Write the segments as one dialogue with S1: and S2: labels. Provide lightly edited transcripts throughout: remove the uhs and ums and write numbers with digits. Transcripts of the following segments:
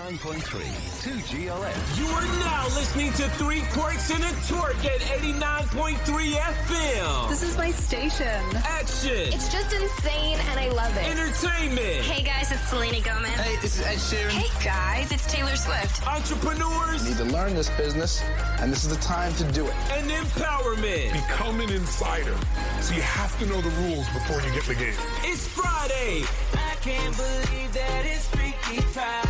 S1: 89.3 2GLF.
S2: You are now listening to Three Quirks and a Twerk at 89.3 FM.
S3: This is my station.
S2: Action.
S4: It's just insane and I love it.
S2: Entertainment.
S4: Hey guys, it's Selena Gomez.
S5: Hey, this is Ed Sheeran.
S4: Hey guys, it's Taylor Swift.
S2: Entrepreneurs.
S5: You need to learn this business, and this is the time to do it.
S2: And empowerment.
S6: Become an insider, so you have to know the rules before you get in the game.
S2: It's Friday.
S7: I can't believe that it's Freaky Friday.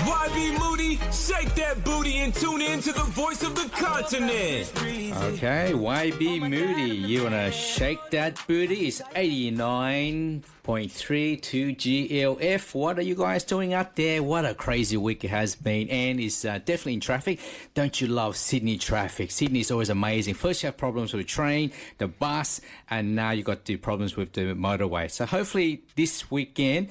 S2: YB Moody, shake that booty and tune in to the voice of the continent.
S8: Okay, YB Moody, you want to shake that booty? It's 89.3 2GLF. What are you guys doing out there? What a crazy week it has been, and it's definitely in traffic. Don't you love Sydney traffic? Sydney is always amazing. First you have problems with the train, the bus, and now you got the problems with the motorway. So hopefully this weekend,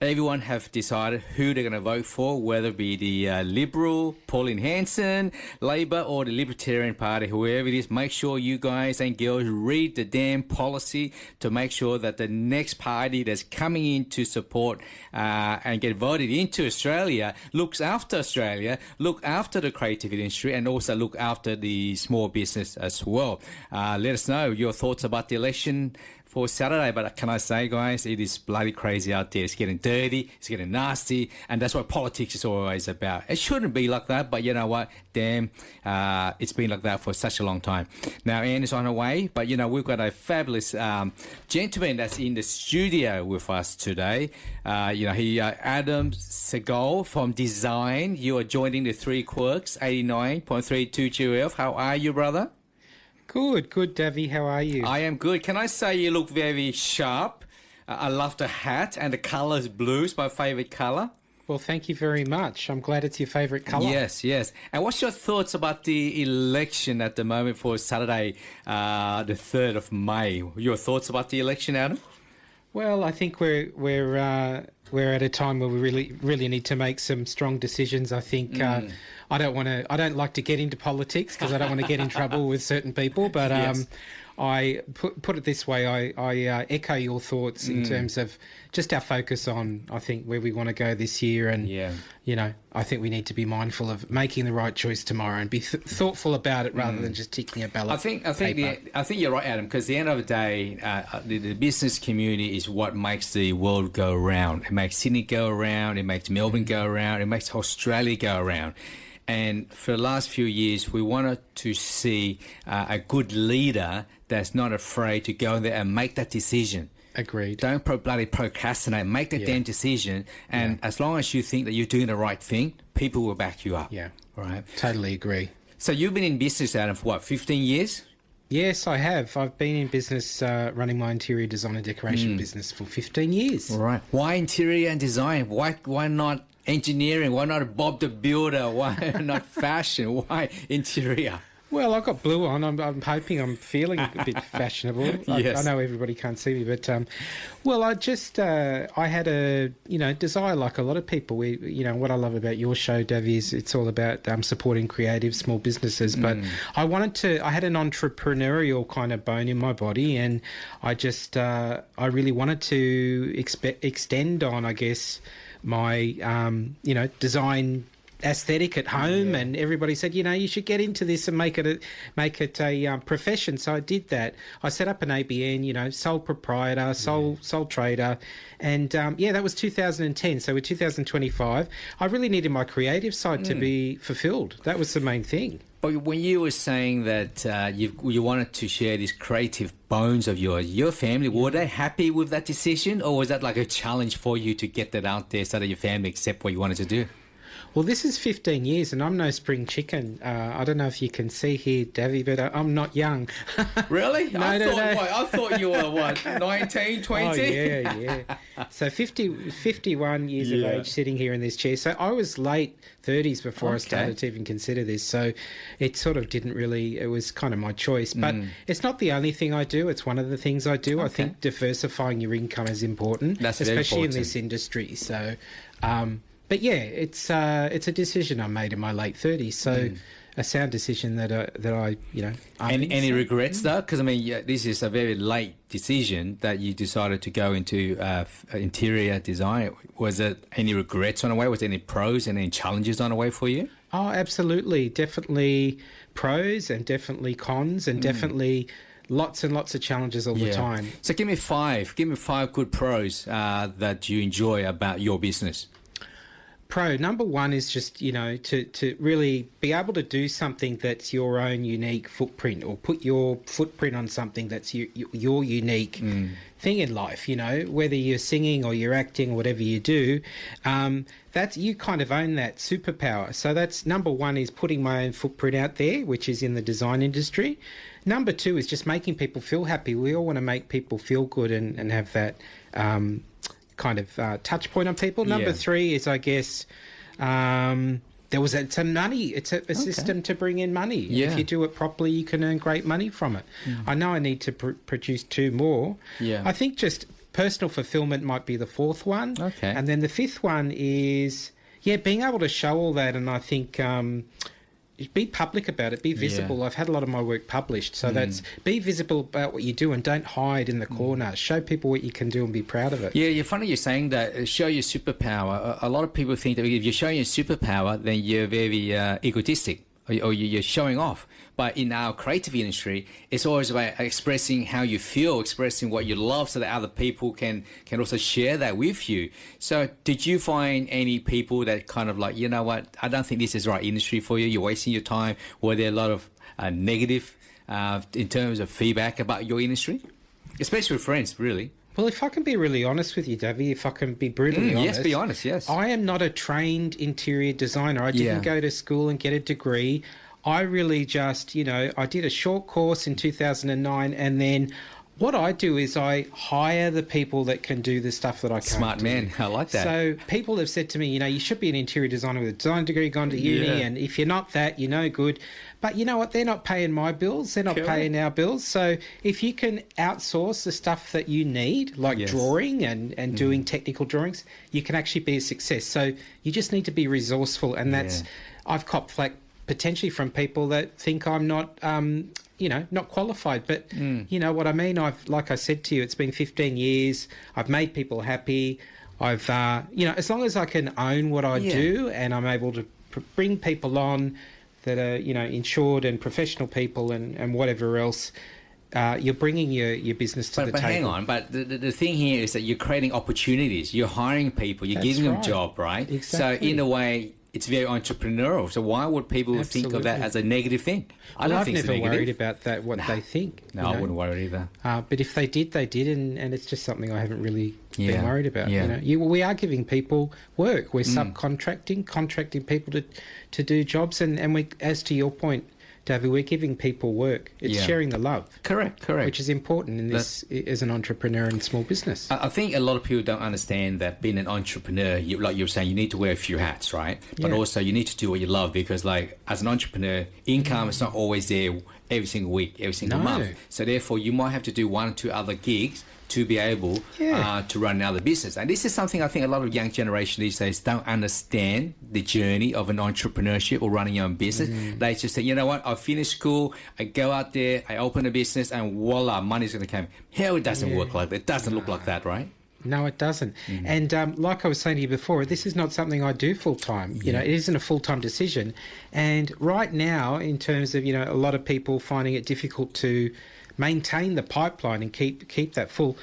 S8: everyone have decided who they're going to vote for, whether it be the Liberal, Pauline Hanson, Labor, or the Libertarian Party, whoever it is. Make sure you guys and girls read the damn policy to make sure that the next party that's coming in to support and get voted into Australia looks after Australia, look after the creative industry, and also look after the small business as well. Let us know your thoughts about the election for Saturday, but can I say, guys, it is bloody crazy out there. It's getting dirty, it's getting nasty, and that's what politics is always about. It shouldn't be like that, but you know what? Damn, it's been like that for such a long time. Now, Anne is on her way, but you know, we've got a fabulous gentleman that's in the studio with us today. Adam Scougall from Design. You are joining the Three Quirks, 89.3 2GLF. How are you, brother?
S9: Good, Davey. How are you?
S8: I am good. Can I say you look very sharp? I love the hat, and the colour is blue. It's my favourite colour.
S9: Well, thank you very much. I'm glad it's your favourite colour.
S8: Yes. And what's your thoughts about the election at the moment for Saturday, the 3rd of May? Your thoughts about the election, Adam?
S9: Well, I think we're at a time where we really need to make some strong decisions. I think I don't like to get into politics because I don't want to get in trouble with certain people. But
S8: Yes.
S9: I put it this way: I echo your thoughts in terms of just our focus on, I think, where we want to go this year, and you know, I think we need to be mindful of making the right choice tomorrow and be thoughtful about it rather than just ticking a ballot.
S8: I think you're right, Adam, because at the end of the day, the business community is what makes the world go around. It makes Sydney go around. It makes Melbourne go around. It makes Australia go around. And for the last few years, we wanted to see a good leader that's not afraid to go there and make that decision.
S9: Agreed.
S8: Don't bloody procrastinate. Make the damn decision. And as long as you think that you're doing the right thing, people will back you up.
S9: Yeah.
S8: Right.
S9: Totally agree.
S8: So you've been in business, Adam, for what, 15 years?
S9: Yes, I have. I've been in business running my interior design and decoration business for 15 years.
S8: All right. Why interior and design? Why not engineering? Why not Bob the Builder? Why not fashion? Why interior?
S9: Well, I've got blue on. I'm hoping I'm feeling a bit fashionable.
S8: Yes.
S9: I know everybody can't see me, but I had a desire, like a lot of people. What I love about your show, Davey, is it's all about supporting creative small businesses. But I had an entrepreneurial kind of bone in my body, and I really wanted to extend on, I guess, my design aesthetic at home, and everybody said, you should get into this and make it a profession. So I did that. I set up an ABN, sole proprietor, sole trader, and that was 2010. So with 2025, I really needed my creative side to be fulfilled. That was the main thing.
S8: But when you were saying that you wanted to share these creative bones of yours, your family, were they happy with that decision, or was that like a challenge for you to get that out there so that your family accept what you wanted to do?
S9: Well, this is 15 years, and I'm no spring chicken. I don't know if you can see here, Davey, but I'm not young.
S8: Really?
S9: No.
S8: I thought you were, 19, 20?
S9: Oh, yeah. So 51 years of age sitting here in this chair. So I was late 30s before I started to even consider this. So it sort of didn't really, it was kind of my choice. But it's not the only thing I do. It's one of the things I do. I think diversifying your income is important, especially in this industry. So... but yeah, it's a decision I made in my late 30s. So a sound decision that I own.
S8: Any regrets though? Because I mean, this is a very late decision that you decided to go into interior design. Was it any regrets on the way? Was there any pros and any challenges on the way for you?
S9: Oh, absolutely. Definitely pros and definitely cons and definitely lots and lots of challenges all the time.
S8: So give me five good pros that you enjoy about your business.
S9: Pro number one is just, to really be able to do something that's your own unique footprint, or put your footprint on something that's your unique thing in life. Whether you're singing or you're acting or whatever you do, that's, you kind of own that superpower. So that's number one, is putting my own footprint out there, which is in the design industry. Number two is just making people feel happy. We all want to make people feel good and have that kind of touch point on people. Number three is, I guess, it's a money. It's a system to bring in money.
S8: Yeah.
S9: If you do it properly, you can earn great money from it. I know I need to produce two more.
S8: Yeah.
S9: I think just personal fulfillment might be the fourth one.
S8: Okay.
S9: And then the fifth one is, being able to show all that. And I think be public about it, be visible. I've had a lot of my work published, so that's, be visible about what you do and don't hide in the corner. Show people what you can do and be proud of it.
S8: Yeah, you're funny you're saying that. Show your superpower. A lot of people think that if you're showing your superpower, then you're very egotistic, or you're showing off. But in our creative industry, it's always about expressing how you feel, expressing what you love, so that other people can also share that with you. So did you find any people that kind of like, you know what, I don't think this is the right industry for you, you're wasting your time? Were there a lot of negative in terms of feedback about your industry? Especially with friends, really.
S9: Well, if I can be really honest with you, Davey, if I can be brutally honest.
S8: Yes, be honest, yes.
S9: I am not a trained interior designer. I didn't go to school and get a degree. I really just, I did a short course in 2009, and then what I do is I hire the people that can do the stuff that I can't
S8: Smart
S9: do.
S8: man, I like that.
S9: So people have said to me, you should be an interior designer with a design degree, gone to uni, and if you're not that, you're no good. But you know what? They're not paying my bills. They're not paying our bills. So if you can outsource the stuff that you need, like drawing and doing technical drawings, you can actually be a success. So you just need to be resourceful, and that's, I've copped flack potentially from people that think I'm not, not qualified. But you know what I mean? Like I said to you, it's been 15 years. I've made people happy. I've, as long as I can own what I do, and I'm able to bring people on that are, insured and professional people and whatever else, you're bringing your business to the table.
S8: But hang on, but the thing here is that you're creating opportunities. You're hiring people. You're giving them a job, right?
S9: Exactly.
S8: So in a way, it's very entrepreneurial. So why would people think of that as a negative thing?
S9: I've never worried about that, what they think.
S8: No, I wouldn't worry either.
S9: But if they did, they did, and it's just something I haven't really been worried about. We are giving people work. We're contracting people to do jobs, and we, as to your point, David, we're giving people work. It's sharing the love.
S8: Correct.
S9: Which is important in this as an entrepreneur in small business.
S8: I think a lot of people don't understand that being an entrepreneur, like you were saying, you need to wear a few hats, right? But also you need to do what you love, because like as an entrepreneur, income is not always there every single week, every single month. So therefore you might have to do one or two other gigs to be able to run another business. And this is something I think a lot of young generation these days don't understand, the journey of an entrepreneurship or running your own business. They just say, you know what, I finished school, I go out there, I open a business, and voila, money's going to come. Hell, it doesn't work like that. It doesn't look like that, right?
S9: No, it doesn't. And like I was saying to you before, this is not something I do full time. It isn't a full time decision. And right now, in terms of, a lot of people finding it difficult to maintain the pipeline and keep that full.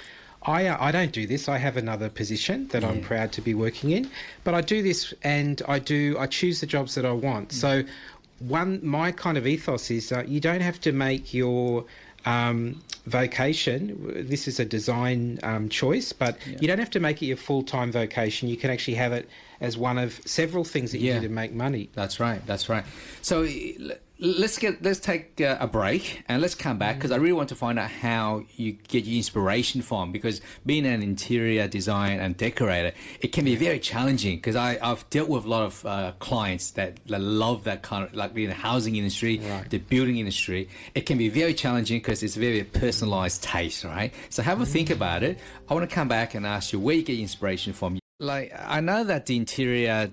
S9: I don't do this. I have another position that I'm proud to be working in, but I do this, and I choose the jobs that I want. So my kind of ethos is you don't have to make your vocation. This is a design choice, but you don't have to make it your full-time vocation. You can actually have it as one of several things that you do to make money.
S8: That's right. So let's take a break and let's come back, because I really want to find out how you get your inspiration from, because being an interior designer and decorator, it can be very challenging, because I've dealt with a lot of clients that love that kind of, like in the housing industry, the building industry. It can be very challenging because it's very personalized taste, right? So have a think about it. I want to come back and ask you where you get your inspiration from. Like, I know that the interior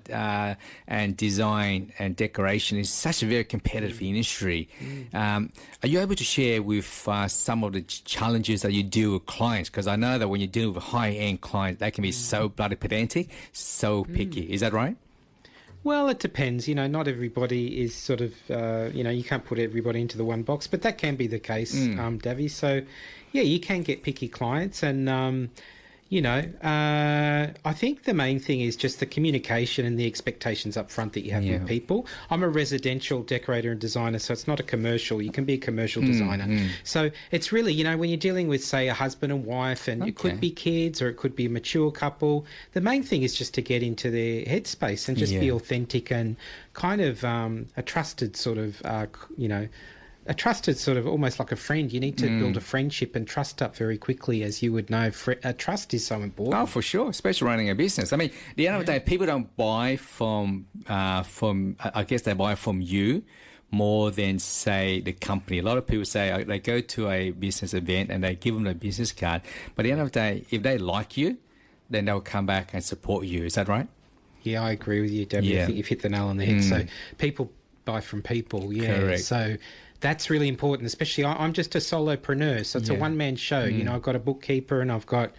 S8: and design and decoration is such a very competitive industry. Are you able to share with some of the challenges that you deal with clients? Because I know that when you deal with high-end clients, they can be so bloody pedantic, so picky. Is that right?
S9: Well, it depends. You know, not everybody is sort of, you can't put everybody into the one box, but that can be the case, Davy. So, yeah, you can get picky clients and, I think the main thing is just the communication and the expectations up front that you have with people. I'm a residential decorator and designer, so it's not a commercial. You can be a commercial designer. So it's really, when you're dealing with, say, a husband and wife, and it could be kids or it could be a mature couple, the main thing is just to get into their headspace and just be authentic and kind of a trusted sort of, a trusted sort of almost like a friend. You need to build a friendship and trust up very quickly, as you would know. Trust is so important.
S8: Oh, for sure, especially running a business. I mean, at the end of the day, people don't buy from I guess they buy from you more than, say, the company. A lot of people say they go to a business event and they give them a business card. But at the end of the day, if they like you, then they'll come back and support you. Is that right?
S9: Yeah, I agree with you, Debbie. I think you've hit the nail on the head. So people buy from people. Yeah. Correct. So that's really important, especially I'm just a solopreneur, so it's a one-man show. I've got a bookkeeper and I've got,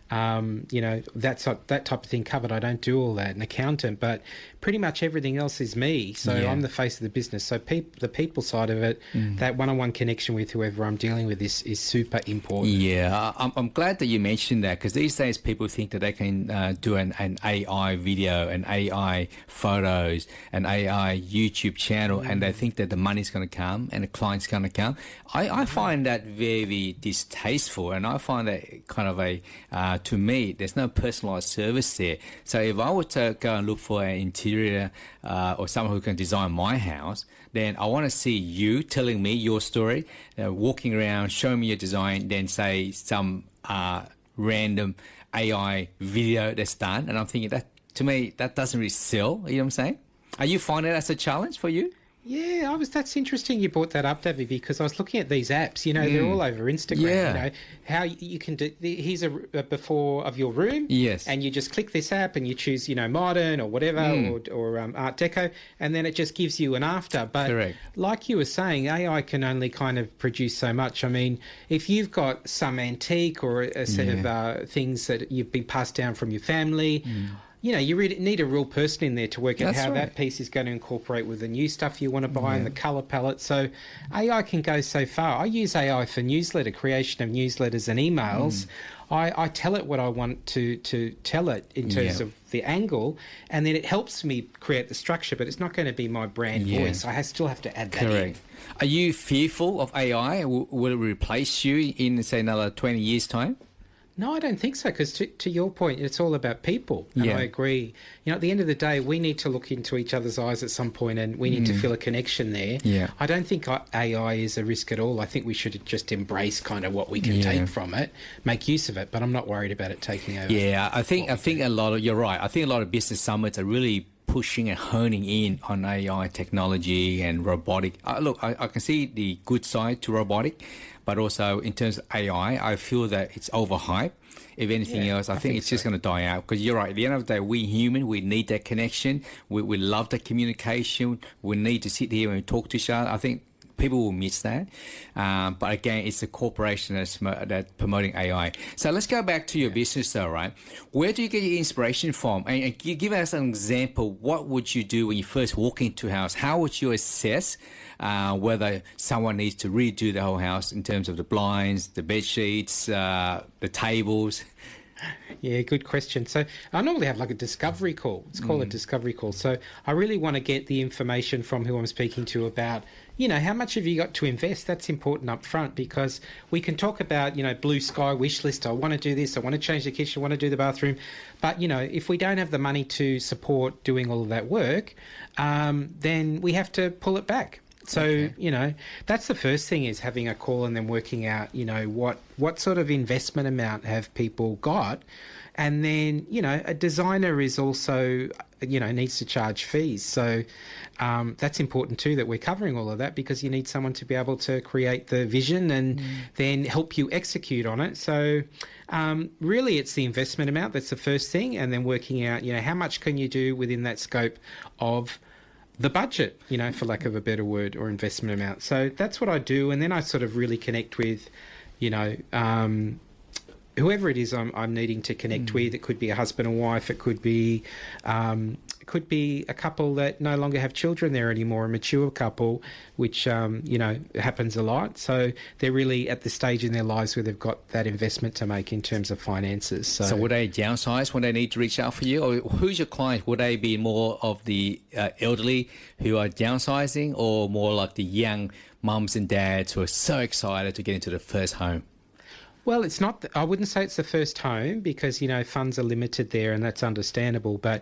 S9: that type of thing covered. I don't do all that, an accountant, but pretty much everything else is me. So I'm the face of the business. So the people side of it, that one-on-one connection with whoever I'm dealing with is super important.
S8: Yeah, I'm glad that you mentioned that, because these days people think that they can do an AI video, an AI photos, an AI YouTube channel, and they think that the money's going to come and the client's going to come. I find that very distasteful, and I find that kind of to me, there's no personalised service there. So if I were to go and look for an interior or someone who can design my house, then I want to see you telling me your story, walking around, showing me your design, then say some random AI video that's done. And I'm thinking that, to me, that doesn't really sell. You know what I'm saying? Are you finding that as a challenge for you?
S9: Yeah, that's interesting you brought that up, Davey, because I was looking at these apps, they're all over Instagram, how you can do, here's a before of your room.
S8: Yes.
S9: And you just click this app and you choose, modern or whatever, or Art Deco, and then it just gives you an after. But
S8: correct,
S9: like you were saying, AI can only kind of produce so much. I mean, if you've got some antique or a set of things that you've been passed down from your family, you really need a real person in there to work out how that piece is going to incorporate with the new stuff you want to buy and the colour palette. So AI can go so far. I use AI for newsletter creation of newsletters and emails. I tell it what I want to tell it in terms of the angle, and then it helps me create the structure, but it's not going to be my brand voice. I still have to add that in.
S8: Are you fearful of AI? Will it replace you in, say, another 20 years' time?
S9: No, I don't think so, because to your point, it's all about people, and I agree. At the end of the day, we need to look into each other's eyes at some point, and we need to feel a connection there.
S8: Yeah.
S9: I don't think AI is a risk at all. I think we should just embrace kind of what we can take from it, make use of it, but I'm not worried about it taking over.
S8: Yeah, I think a lot of, you're right, I think a lot of business summits are really pushing and honing in on AI technology and robotic. Look, I can see the good side to robotic, but also in terms of AI, I feel that it's overhyped. If anything else, I think it's just going to die out, because you're right. At the end of the day, we human, we need that connection. We love the communication. We need to sit here and talk to each other. I think people will miss that. But again, it's the corporation that's promoting AI. So let's go back to your business though, right? Where do you get your inspiration from? And you give us an example. What would you do when you first walk into a house? How would you assess whether someone needs to redo the whole house in terms of the blinds, the bed sheets, the tables?
S9: Yeah, good question. So I normally have like a discovery call. It's called a discovery call. So I really want to get the information from who I'm speaking to about, how much have you got to invest? That's important up front, because we can talk about, blue sky wish list. I want to do this. I want to change the kitchen. I want to do the bathroom. But, if we don't have the money to support doing all of that work, then we have to pull it back. So, that's the first thing, is having a call and then working out, what sort of investment amount have people got, And then, a designer is also, needs to charge fees. So that's important too, that we're covering all of that, because you need someone to be able to create the vision and then help you execute on it. So really it's the investment amount. That's the first thing. And then working out, how much can you do within that scope of the budget, for lack of a better word, or investment amount. So that's what I do. And then I sort of really connect with, whoever it is I'm needing to connect with. It could be a husband and wife. It could be a couple that no longer have children there anymore, a mature couple, which, happens a lot. So they're really at the stage in their lives where they've got that investment to make in terms of finances.
S8: So would they downsize when they need to reach out for you? Or who's your client? Would they be more of the elderly who are downsizing, or more like the young mums and dads who are so excited to get into the first home?
S9: Well, it's not. I wouldn't say it's the first home, because funds are limited there, and that's understandable. But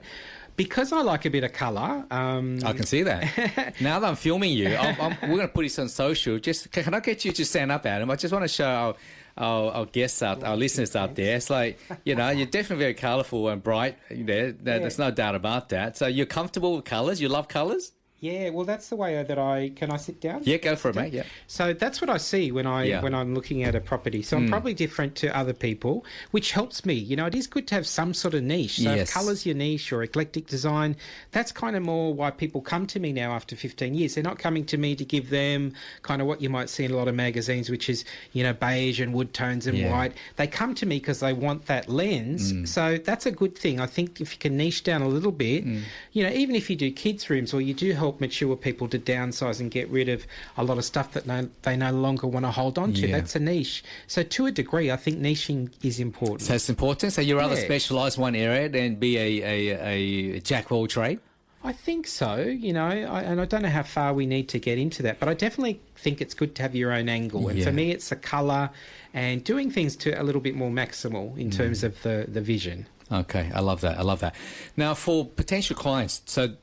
S9: because I like a bit of colour,
S8: I can see that. Now that I'm filming you, we're going to put this on social. Just can I get you to stand up, Adam? I just want to show our guests our listeners out there. It's like, you're definitely very colourful and bright. There's no doubt about that. So you're comfortable with colours. You love colours.
S9: Yeah, well, that's the way that can I sit down?
S8: Yeah, go for it, mate. Yeah.
S9: So that's what I see when I'm looking at a property. So I'm probably different to other people, which helps me. It is good to have some sort of niche. So if colour's your niche, or eclectic design, that's kind of more why people come to me now after 15 years. They're not coming to me to give them kind of what you might see in a lot of magazines, which is, beige and wood tones and white. They come to me because they want that lens. So that's a good thing. I think if you can niche down a little bit, even if you do kids' rooms, or you do help mature people to downsize and get rid of a lot of stuff that they no longer want to hold on to. That's a niche. So to a degree, I think niching is important.
S8: So it's important. So you'd rather specialise one area than be a jack of all trade?
S9: I think so, and I don't know how far we need to get into that, but I definitely think it's good to have your own angle. And for me, it's the colour and doing things to a little bit more maximal in terms of the vision.
S8: Okay, I love that. Now, for potential clients, so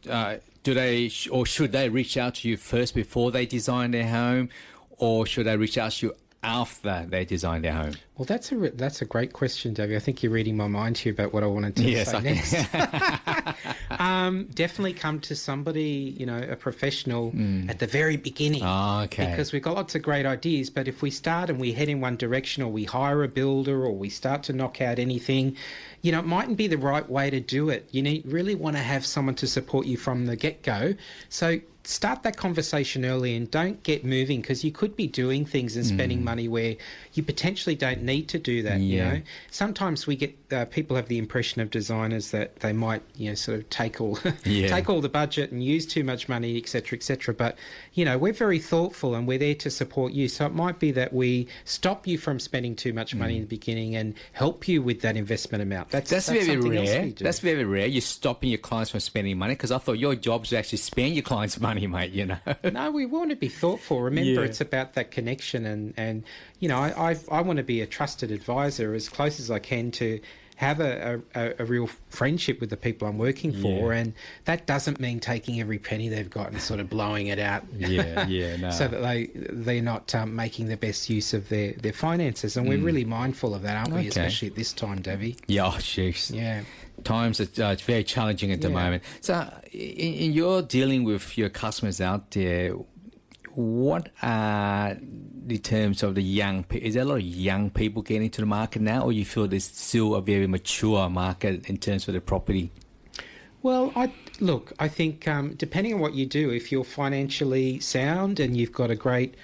S8: do they or should they reach out to you first before they design their home, or should they reach out to you after they design their home?
S9: Well, that's a great question, Davey. I think you're reading my mind here about what I wanted to say next. Definitely come to somebody, a professional at the very beginning.
S8: Okay.
S9: Because we've got lots of great ideas, but if we start and we head in one direction, or we hire a builder, or we start to knock out anything, it mightn't be the right way to do it. You really want to have someone to support you from the get-go. So start that conversation early and don't get moving, because you could be doing things and spending money where you potentially don't need to do that. Sometimes we get people have the impression of designers that they might sort of take all the budget and use too much money, etc. But we're very thoughtful, and we're there to support you. So it might be that we stop you from spending too much money in the beginning and help you with that investment amount. That's
S8: very rare.
S9: Else we do.
S8: That's very rare. You're stopping your clients from spending money, because I thought your job is to actually spend your clients' money, mate.
S9: No, we want to be thoughtful. Remember, it's about that connection, and I want to be a trusted advisor as close as I can to have a real friendship with the people I'm working for, and that doesn't mean taking every penny they've got and sort of blowing it out.
S8: No.
S9: So that they're not making the best use of their finances, and we're really mindful of that, aren't we? Especially at this time, Davey.
S8: Yeah, jeez.
S9: Yeah.
S8: Times it's very challenging at the moment. So, in your dealing with your customers out there, what are the terms of the young people? Is there a lot of young people getting into the market now, or you feel there's still a very mature market in terms of the property?
S9: Well, I think depending on what you do, if you're financially sound and you've got a great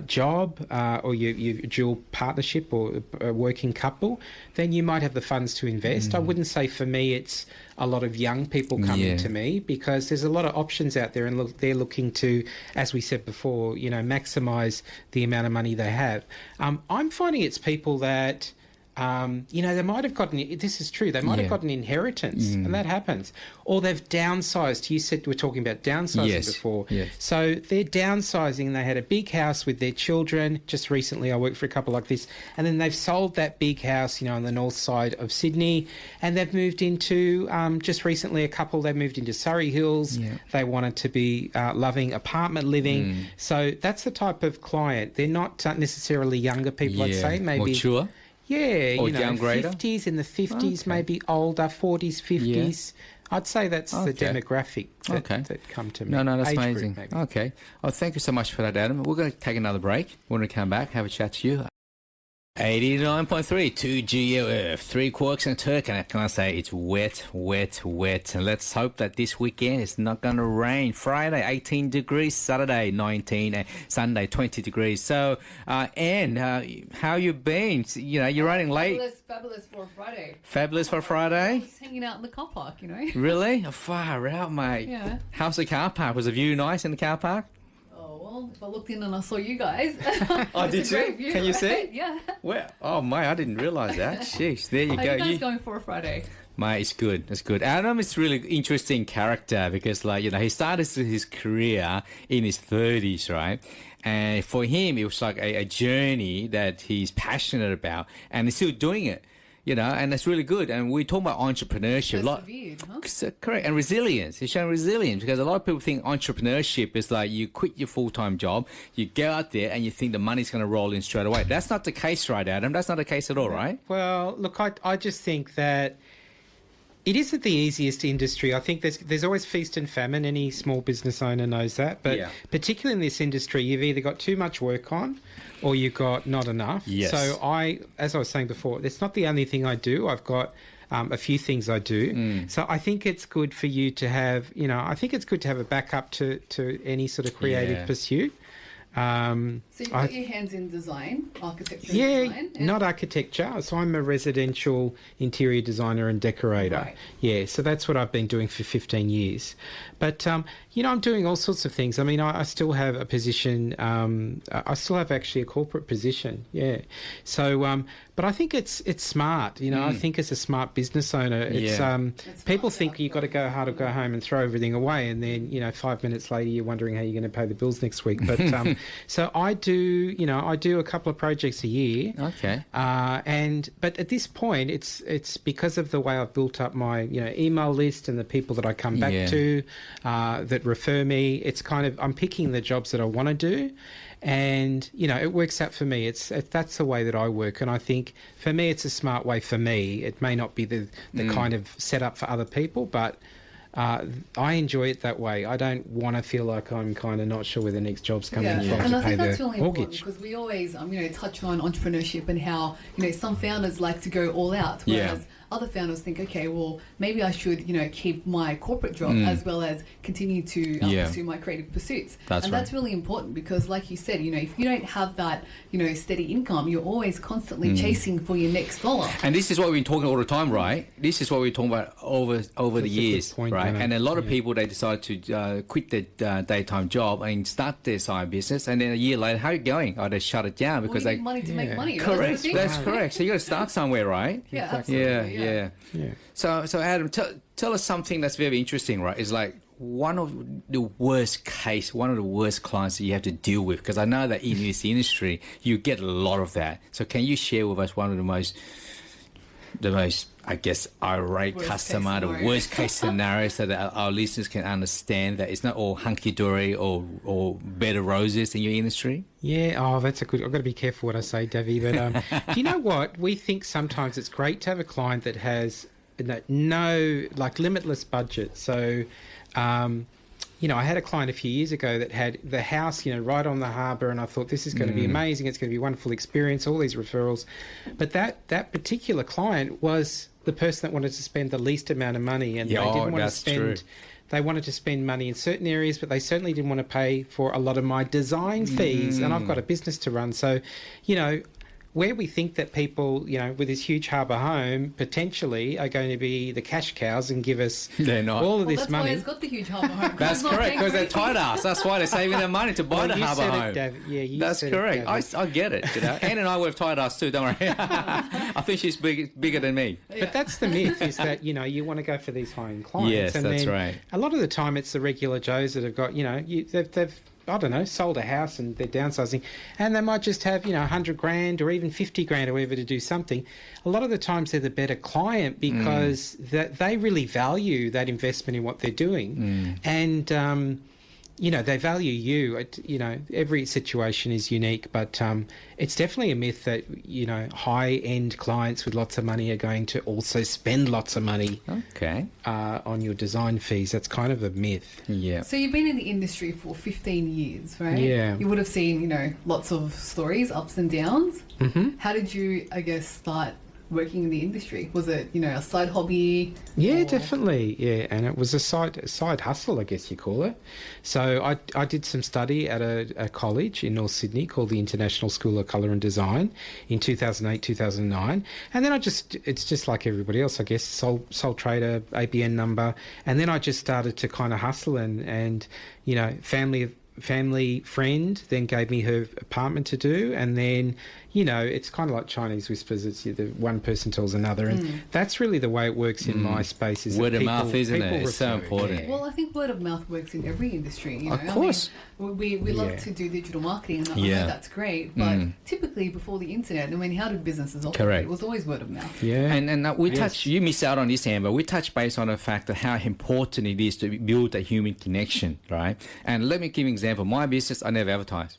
S9: job, or you dual partnership or a working couple, then you might have the funds to invest. I wouldn't say for me it's a lot of young people coming to me, because there's a lot of options out there, and they're looking to, as we said before, maximise the amount of money they have. I'm finding it's people that they might have gotten, this is true, they might have got an inheritance, and that happens. Or they've downsized. You said we're talking about downsizing before.
S8: Yes.
S9: So they're downsizing. They had a big house with their children. Just recently, I worked for a couple like this. And then they've sold that big house, on the north side of Sydney. And they've moved into, just recently, a couple, they moved into Surrey Hills. Yeah. They wanted to be loving apartment living. So that's the type of client. They're not necessarily younger people, I'd say. Maybe
S8: mature.
S9: Yeah,
S8: Or
S9: you know,
S8: downgrader?
S9: 50s, in the 50s, maybe older, 40s, 50s. I'd say that's the demographic that come to me.
S8: No, that's
S9: Age group,
S8: amazing.
S9: maybe.
S8: Okay. Oh, thank you so much for that, Adam. We're going to take another break. We're going to come back, have a chat to you. 89.3, 2GLF, 3 quarks and a turk, and can I say it's wet, wet, wet. And let's hope that this weekend it's not going to rain. Friday, 18 degrees, Saturday, 19, and Sunday, 20 degrees. So, Anne, how you been? You know, you're running late.
S3: Fabulous for Friday.
S8: Fabulous for Friday?
S3: Just hanging out in the car park, you know.
S8: Really? Far out, mate.
S3: Yeah.
S8: How's the car park? Was the view nice in the car park?
S3: Oh, well, if I looked in and I saw you guys.
S8: Oh,
S3: it's
S8: did
S3: a
S8: you?
S3: great view,
S8: Can you
S3: right?
S8: see?
S3: Yeah.
S8: Where? Oh, mate, I didn't realise that. Sheesh, there you
S3: How
S8: go.
S3: are you guys going for a Friday?
S8: Mate, it's good. It's good. Adam is really interesting character because, like, you know, he started his career in his 30s, right? And for him, it was like a journey that he's passionate about, and he's still doing it. You know, and that's really good. And we talk about entrepreneurship.
S3: Persevered, huh?
S8: Correct. And resilience. He's showing resilience because a lot of people think entrepreneurship is like you quit your full-time job, you go out there and you think the money's going to roll in straight away. That's not the case, right, Adam? That's not the case at all, right?
S9: Well, look, I just think that it isn't the easiest industry. I think there's always feast and famine. Any small business owner knows that. But particularly in this industry, you've either got too much work on or you've got not enough.
S8: Yes.
S9: So as I was saying before, it's not the only thing I do. I've got a few things I do. So I think it's good for you to have, you know, I think it's good to have a backup to any sort of creative pursuit.
S3: So you've got your hands in design, architecture
S9: Yeah,
S3: and design?
S9: not architecture. So I'm a residential interior designer and decorator.
S3: Right.
S9: Yeah, so that's what I've been doing for 15 years. But, you know, I'm doing all sorts of things. I mean, I still have a position. I still have actually a corporate position. Yeah. So, but I think it's smart. You know, I think as a smart business owner, it's people think you've got to go hard or go home and throw everything away, and then, you know, 5 minutes later you're wondering how you're going to pay the bills next week. But so I do a couple of projects a year.
S8: Okay.
S9: But at this point, it's because of the way I've built up my, you know, email list and the people that I come back to that refer me. It's kind of, I'm picking the jobs that I want to do. And, you know, it works out for me. That's the way that I work. And I think for me, it's a smart way for me. It may not be the kind of setup for other people, but I enjoy it that way. I don't want to feel like I'm kind of not sure where the next job's coming from
S3: and
S9: to
S3: I
S9: pay
S3: think that's
S9: the
S3: really important
S9: mortgage.
S3: because we always, you know, touch on entrepreneurship and how, you know, some founders like to go all out, whereas other founders think, okay, well, maybe I should, you know, keep my corporate job as well as continue to pursue my creative pursuits. That's really important because, like you said, you know, if you don't have that, you know, steady income, you're always constantly chasing for your next dollar.
S8: And this is what we've been talking all the time, right? This is what we're talking about over the years,
S9: point,
S8: right?
S9: Anna.
S8: And a lot of people, they decide to quit their daytime job and start their side business, and then a year later, how are you going? Oh, they shut it down because
S3: you need money to make money. Right?
S8: Correct. That's correct. So you got to start somewhere, right?
S3: Yeah, absolutely.
S8: Yeah. So Adam, tell us something that's very interesting, right? It's like one of the worst clients that you have to deal with, because I know that in this industry you get a lot of that. So can you share with us one of the most I guess irate customer, the worst case scenarios that our listeners can understand, that it's not all hunky dory or bed of roses in your industry?
S9: Yeah, that's a good. I've got to be careful what I say, Davey. But do you know what? We think sometimes it's great to have a client that has no like limitless budget. So, you know, I had a client a few years ago that had the house, you know, right on the harbour, and I thought this is going to be amazing. It's going to be a wonderful experience. All these referrals, but that particular client was the person that wanted to spend the least amount of money, and they didn't want to spend.
S8: True.
S9: They wanted to spend money in certain areas, but they certainly didn't want to pay for a lot of my design fees. And I've got a business to run, so, you know, where we think that people, you know, with this huge harbour home potentially are going to be the cash cows and give us all of this
S3: that's
S9: money.
S3: Why it's got the huge harbour home.
S8: That's correct, because they're tight ass. That's why they're saving their money to buy the harbour home. That's correct. I get it. You know? Anne and I were tight ass too. Don't worry. I think she's bigger than me.
S9: But that's the myth, is that, you know, you want to go for these high-end clients.
S8: Yes,
S9: and
S8: that's
S9: then
S8: right.
S9: A lot of the time it's the regular Joes that have got, you know, they've I don't know, sold a house and they're downsizing, and they might just have, you know, 100 grand or even 50 grand or whatever to do something. A lot of the times they're the better client because that they really value that investment in what they're doing. And, they value you. Every situation is unique, but it's definitely a myth that, high-end clients with lots of money are going to also spend lots of money on your design fees. That's kind of a myth.
S8: Yeah.
S3: So you've been in the industry for 15 years, right?
S9: Yeah.
S3: You would have seen, lots of stories, ups and downs.
S9: Mm-hmm.
S3: How did you, I guess, start working in the industry? Was it, a side hobby?
S9: Yeah, definitely. Yeah, and it was a side hustle, I guess you call it. So I did some study at a college in North Sydney called the International School of Colour and Design in 2008, 2009. And then it's just like everybody else, I guess, sole trader, ABN number. And then I just started to kind of hustle and family friend then gave me her apartment to do, and then it's kind of like Chinese whispers. It's the one person tells another, and that's really the way it works in my space. Is
S8: word
S9: that
S8: of mouth, isn't it? It's so
S9: refer.
S8: important.
S9: Yeah.
S3: Well, I think word of mouth works in every industry.
S8: Of course.
S3: We love to do digital marketing, and I know that's great. But typically, before the internet, how did businesses operate?
S8: Correct.
S3: It was always word of mouth.
S9: Yeah,
S8: and we touch. You miss out on this, Amber. We touch base on the fact that how important it is to build a human connection, right? And let me give you an example. My business, I never advertise.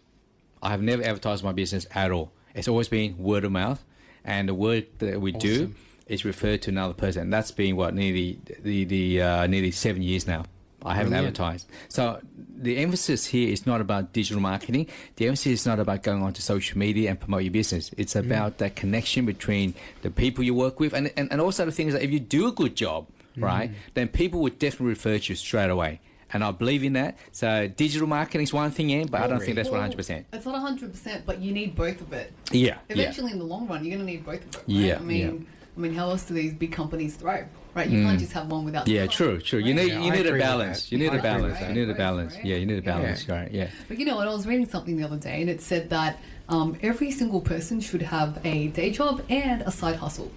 S8: I have never advertised my business at all. It's always been word of mouth, and the work that we do is referred to another person. And that's been nearly 7 years now. I haven't advertised. So the emphasis here is not about digital marketing. The emphasis is not about going onto social media and promote your business. It's about that connection between the people you work with, and also the things that if you do a good job, right, then people would definitely refer to you straight away. And I believe in that. So digital marketing is one thing, but I don't think that's 100%.
S3: It's not 100%, but you need both of it.
S8: Yeah.
S3: Eventually, in the long run, you're going to need both of it. Right?
S8: Yeah.
S3: I mean, how else do these big companies thrive? Right? You can't just have one without.
S8: Yeah,
S3: the other,
S8: true.
S3: Right?
S8: You need a balance. You need a balance.
S3: Right?
S8: You need a balance.
S3: Right?
S8: Yeah, you need a balance. Right. Yeah.
S3: But I was reading something the other day, and it said that every single person should have a day job and a side hustle,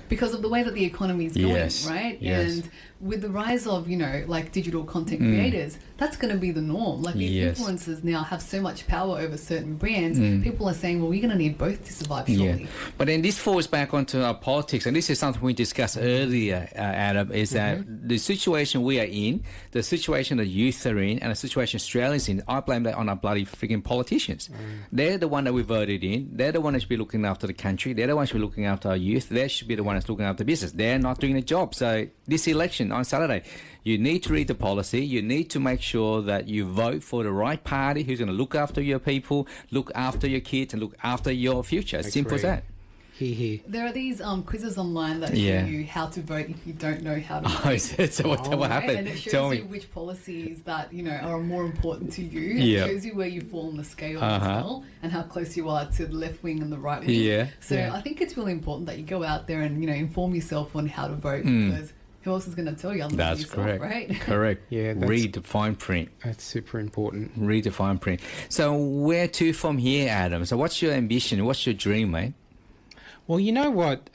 S3: because of the way that the economy is going, right?
S8: Yes.
S3: And with the rise of, like digital content creators, that's going to be the norm. Like these influencers now have so much power over certain brands. People are saying, well, we're going to need both to survive, surely.
S8: Yeah. But then this falls back onto our politics, and this is something we discussed earlier, Adam, is that the situation we are in, the situation the youth are in, and the situation Australians in, I blame that on our bloody freaking politicians. They're the one that we voted in. They're the one that should be looking after the country. They're the one that should be looking after our youth. They should be the one that's looking after business. They're not doing the job. So this election on Saturday, you need to read the policy. You need to make sure that you vote for the right party who's going to look after your people, look after your kids, and look after your future. As simple as that.
S3: There are these quizzes online that show you how to vote if you don't know how to vote.
S8: So what happened?
S3: And it shows
S8: Tell
S3: you
S8: me.
S3: which policies that are more important to you.
S8: Yeah.
S3: It shows you where you fall on the scale as well, and how close you are to the left wing and the right wing.
S8: Yeah.
S3: So I think it's really important that you go out there and inform yourself on how to vote, because who else is going to tell you?
S8: That's
S3: yourself,
S8: correct.
S3: Right?
S8: Correct.
S9: Yeah,
S8: read the fine print.
S9: That's super important.
S8: Read the fine print. So where to from here, Adam? So what's your ambition? What's your dream, mate?
S9: Well, you know what,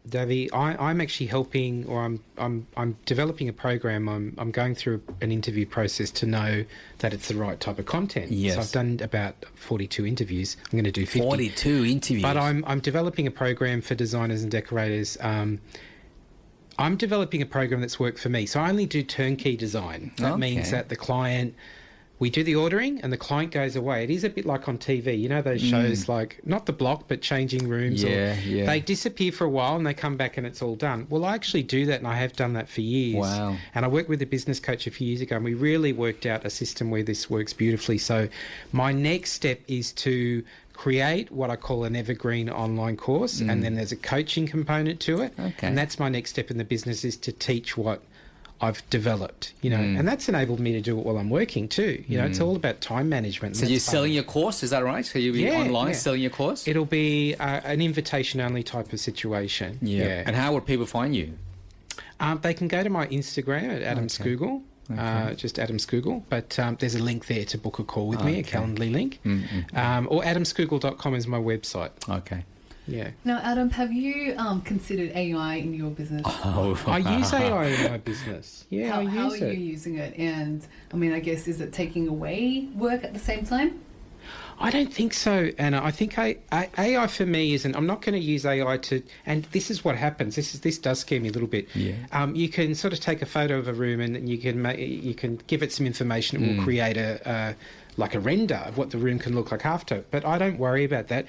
S9: Davey, I'm actually helping, or I'm developing a program. I'm going through an interview process to know that it's the right type of content.
S8: Yes.
S9: So I've done about 42 interviews. I'm going to do 50.
S8: 42 interviews.
S9: But I'm developing a program for designers and decorators. I'm developing a program that's worked for me. So I only do turnkey design. That means that the client, we do the ordering and the client goes away. It is a bit like on TV. Those shows like, not The Block, but Changing Rooms. They disappear for a while and they come back and it's all done. Well, I actually do that, and I have done that for years.
S8: Wow. And
S9: I worked with a business coach a few years ago, and we really worked out a system where this works beautifully. So my next step is to create what I call an evergreen online course, and then there's a coaching component to it.
S8: Okay.
S9: And that's my next step in the business, is to teach what I've developed, and that's enabled me to do it while I'm working too. It's all about time management.
S8: So you're selling your course, is that right? So you'll be online selling your course?
S9: It'll be an invitation-only type of situation. Yeah.
S8: And how would people find you?
S9: They can go to my Instagram at Adam Scougall. Just Adam Scougall, but there's a link there to book a call with me, a Calendly link, or adamscougall.com is my website.
S8: Okay.
S9: Yeah.
S3: Now, Adam, have you considered AI in your business?
S9: I use AI in my business. Yeah,
S3: How
S9: I use
S3: are
S9: it.
S3: you using it? And I guess, is it taking away work at the same time?
S9: I don't think so, Anna. I think AI for me isn't. I'm not going to use AI to. And this is what happens. This does scare me a little bit.
S8: Yeah.
S9: You can sort of take a photo of a room and you can give it some information. It will create a render of what the room can look like after. But I don't worry about that.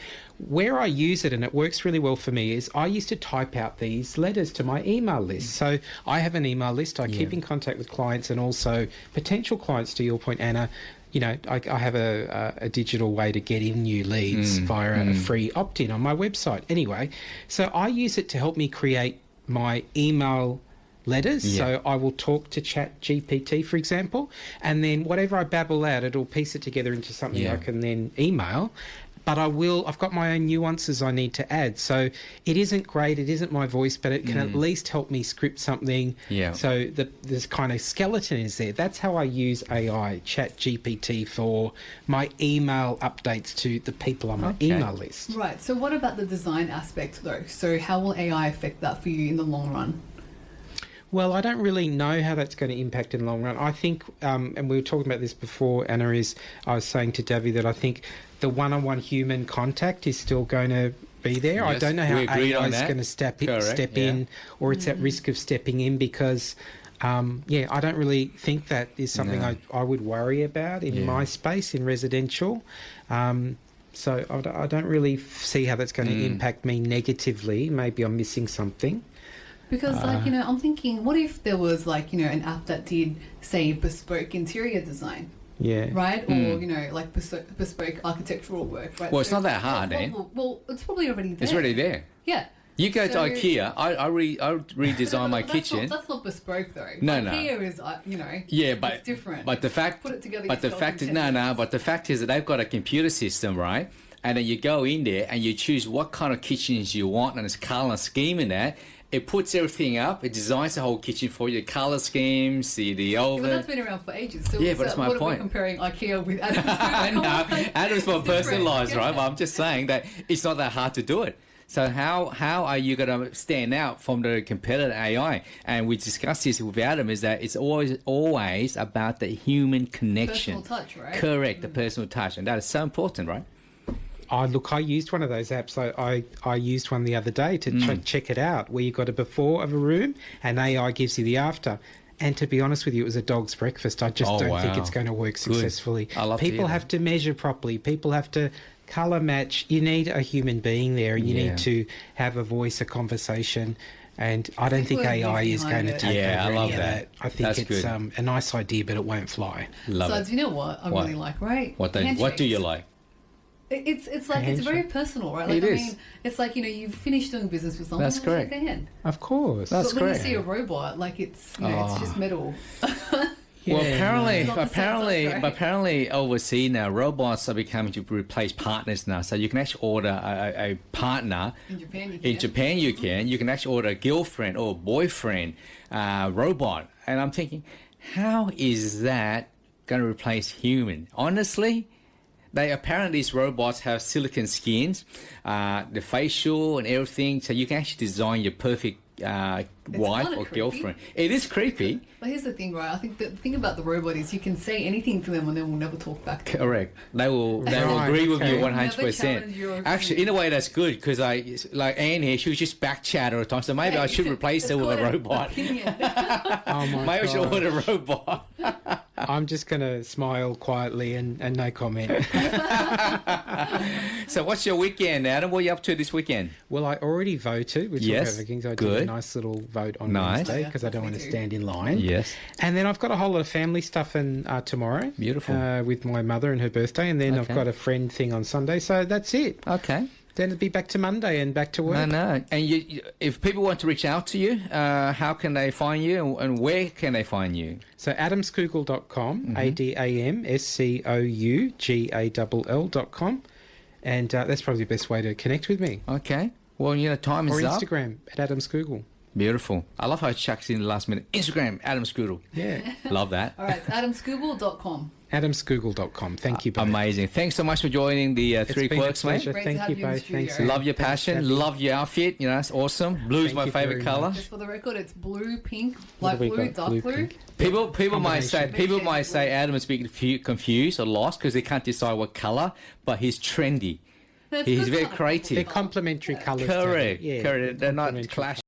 S9: Where I use it, and it works really well for me, is I used to type out these letters to my email list. So I have an email list. I keep in contact with clients and also potential clients, to your point, Anna. You know, I have a digital way to get in new leads via a free opt-in on my website. Anyway, so I use it to help me create my email letters. Yeah. So I will talk to ChatGPT, for example, and then whatever I babble out, it'll piece it together into something I can then email. But I've got my own nuances I need to add. So it isn't great, it isn't my voice, but it can at least help me script something. Yeah. So this kind of skeleton is there. That's how I use AI, ChatGPT, for my email updates to the people on my email list.
S3: Right. So what about the design aspect, though? So how will AI affect that for you in the long run?
S9: Well, I don't really know how that's going to impact in the long run. I think, and we were talking about this before, Anna, I was saying to Davy that I think the one-on-one human contact is still going to be there. Yes, I don't know how AI is going to step in, or it's at risk of stepping in because, I don't really think that is something I would worry about in my space, in residential. So I don't really see how that's going to impact me negatively. Maybe I'm missing something.
S3: Because, I'm thinking, what if there was, an app that did, say, bespoke interior design?
S9: Yeah.
S3: Right? Or, bespoke architectural work, right?
S8: Well, it's not that hard, eh?
S3: Well, it's probably already there.
S8: It's already there.
S3: Yeah.
S8: You go to IKEA, I redesign my kitchen.
S3: That's not bespoke, though.
S8: No.
S3: IKEA is, it's different.
S8: But the fact...
S3: Put it together
S8: but the fact is... but the fact is that they've got a computer system, right? And then you go in there and you choose what kind of kitchens you want and it's colour scheme in that. It puts everything up. It designs the whole kitchen for you. Colour schemes, the oven.
S3: But that's been around for ages. So
S8: but that's my point.
S3: What are we comparing IKEA with Adam?
S8: No, Adam's more personalised, right? But I'm just saying that it's not that hard to do it. So how are you going to stand out from the competitor AI? And we discussed this with Adam, is that it's always about the human connection.
S3: Personal touch, right?
S8: Correct, the personal touch. And that is so important, right?
S9: I used one of those apps. I used one the other day to check it out, where you got a before of a room and AI gives you the after. And to be honest with you, it was a dog's breakfast. I just don't think it's going to work successfully. People have to measure properly. People have to colour match. You need a human being there. You need to have a voice, a conversation. And I don't think AI is going to take over any of that. I think it's a nice idea, but it won't fly.
S3: So, you know what I really like, right?
S8: What do you like?
S3: It's like it's very personal, right? Like,
S8: it is.
S3: I mean, it's like you've finished doing business with someone.
S8: That's correct.
S3: Shake their hand.
S9: Of course,
S3: that's correct. But when you see a robot, like it's just metal.
S8: Well, apparently overseas now, robots are becoming to replace partners now. So you can actually order a partner.
S3: In Japan, you can.
S8: In Japan, you can. You can actually order a girlfriend or boyfriend robot. And I'm thinking, how is that going to replace human? Honestly, these robots have silicon skins, the facial and everything, so you can actually design your perfect wife or girlfriend. It is creepy.
S3: But here's the thing, right? I think the thing about the robot is you can say anything to them and they will never talk back to you.
S8: Correct. They will agree with you 100%. Actually, in a way, that's good because like Anne here, she was just back chat all the time, so maybe I should replace her with a robot.
S9: Maybe I
S8: should order a robot.
S9: I'm just going to smile quietly and no comment.
S8: So what's your weekend, Adam? What are you up to this weekend?
S9: Well, I already voted with
S8: yes,
S9: Vikings. I
S8: good.
S9: did a nice little vote on Wednesday because I don't want to stand in line.
S8: Yes.
S9: And then I've got a whole lot of family stuff tomorrow.
S8: Beautiful.
S9: With my mother and her birthday. And then I've got a friend thing on Sunday. So that's it.
S8: Okay.
S9: Then it'll be back to Monday and back to work.
S8: No. And if people want to reach out to you, how can they find you and where can they find you?
S9: So adamscougall.com, ADAMSCOUGALL.com. And that's probably the best way to connect with me.
S8: Okay. Well, time is
S9: up.
S8: up.
S9: Or Instagram at Adam Scougall.
S8: Beautiful. I love how it chucks in the last minute. Instagram, Adam Scougall.
S9: Yeah.
S8: Love that.
S3: All right, it's adamscougall.com.
S9: AdamScougall.com. Thank you both.
S8: Amazing. Thanks so much for joining the
S9: It's
S8: Three
S9: been a
S8: Quirks, mate.
S9: pleasure.
S3: Great to
S9: Thank
S3: have
S9: you
S3: you in the
S9: both.
S3: studio.
S9: Thanks.
S8: Love your
S9: Thanks,
S8: passion.
S9: Debbie.
S8: Love your outfit. You know, it's awesome. Blue's
S9: Thank
S8: my
S9: you
S8: favorite
S9: very
S8: color.
S9: much.
S3: Just for the record, it's blue, pink,
S9: What
S3: light
S9: have we
S3: blue,
S9: got?
S3: dark
S9: Blue,
S3: blue.
S9: pink.
S8: People might say
S3: Combination.
S8: Adam is being confused or lost because they can't decide what color, but he's trendy.
S3: That's
S8: He's
S3: good
S8: very
S3: colour
S8: creative.
S9: They're complementary colours.
S8: Correct.
S9: Yeah,
S8: Correct. They're not
S9: complementary
S8: clashing.